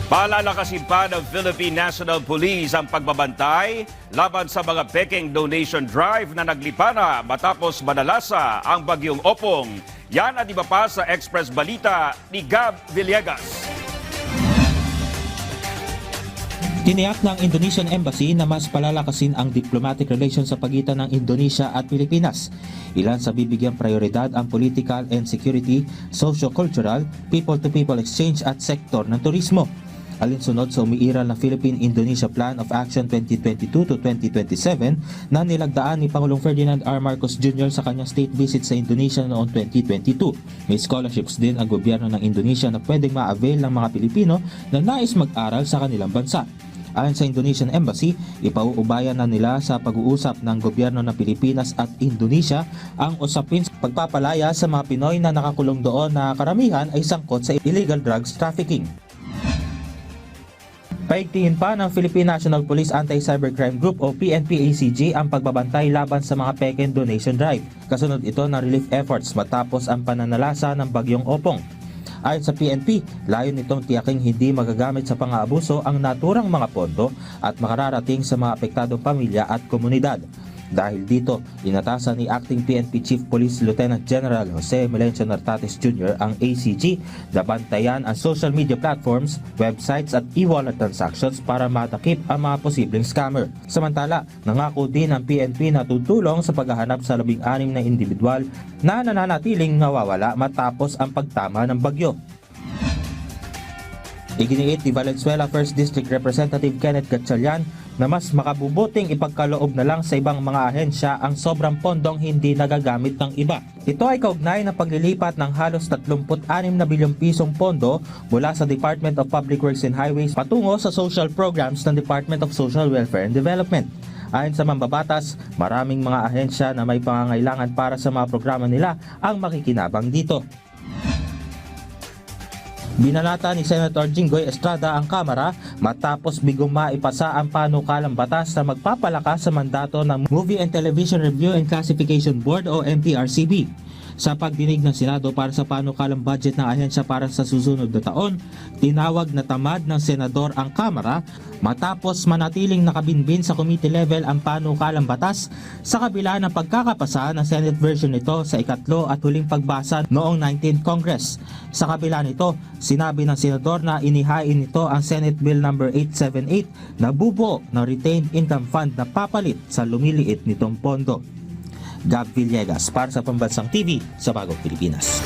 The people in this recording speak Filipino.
Palalakasin pa ng Philippine National Police ang pagbabantay laban sa mga peking donation drive na naglipana matapos manalasa ang bagyong Opong. Yan at iba pa sa Express Balita ni Gab Villegas. Tiniyak ng Indonesian Embassy na mas palalakasin ang diplomatic relations sa pagitan ng Indonesia at Pilipinas. Ilan sa bibigyang prioridad ang political and security, socio-cultural, people-to-people exchange at sektor ng turismo. Alinsunod sa umiiral na Philippine-Indonesia Plan of Action 2022 to 2027 na nilagdaan ni Pangulong Ferdinand R. Marcos Jr. sa kanyang state visit sa Indonesia noong 2022. May scholarships din ang gobyerno ng Indonesia na pwedeng ma-avail ng mga Pilipino na nais mag-aral sa kanilang bansa. Ayon sa Indonesian Embassy, ipauubayan na nila sa pag-uusap ng gobyerno ng Pilipinas at Indonesia ang usapin sa pagpapalaya sa mga Pinoy na nakakulong doon na karamihan ay sangkot sa illegal drugs trafficking. Paigtingin pa ng Philippine National Police Anti-Cybercrime Group o PNP-ACG ang pagbabantay laban sa mga peking donation drive. Kasunod ito ng relief efforts matapos ang pananalasa ng bagyong Opong. Ayon sa PNP, layon nitong tiyaking hindi magagamit sa pang-aabuso ang naturang mga pondo at makararating sa mga apektadong pamilya at komunidad. Dahil dito, inatasan ni Acting PNP Chief Police Lieutenant General Jose Melencio Nartates Jr. ang ACG na bantayan ang social media platforms, websites at e-wallet transactions para matakip ang mga posibleng scammer. Samantala, nangako din ang PNP na tutulong sa paghahanap sa 16 na individual na nananatiling nawawala matapos ang pagtama ng bagyo. Iginiit ni Valenzuela 1st District Representative Kenneth Gatchalian na mas makabubuting ipagkaloob na lang sa ibang mga ahensya ang sobrang pondong hindi nagagamit ng iba. Ito ay kaugnay ng paglilipat ng halos 36 na bilyong pisong pondo mula sa Department of Public Works and Highways patungo sa social programs ng Department of Social Welfare and Development. Ayon sa mambabatas, maraming mga ahensya na may pangangailangan para sa mga programa nila ang makikinabang dito. Binalata ni Senator Jinggoy Estrada ang Kamara matapos bigong maipasa ang panukalang batas na magpapalakas sa mandato ng Movie and Television Review and Classification Board o MTRCB. Sa pagdinig ng Senado para sa panukalang budget ng ahensya para sa susunod na taon, tinawag na tamad ng Senador ang Kamara matapos manatiling nakabinbin sa committee level ang panukalang batas sa kabila ng pagkakapasa ng Senate version nito sa ikatlo at huling pagbasa noong 19th Congress. Sa kabila nito, sinabi ng Senador na inihain nito ang Senate Bill No. 878 na bubuo ng Retained Income Fund na papalit sa lumiliit nitong pondo. Gab Villegas para sa Pambansang TV sa Bagong Pilipinas.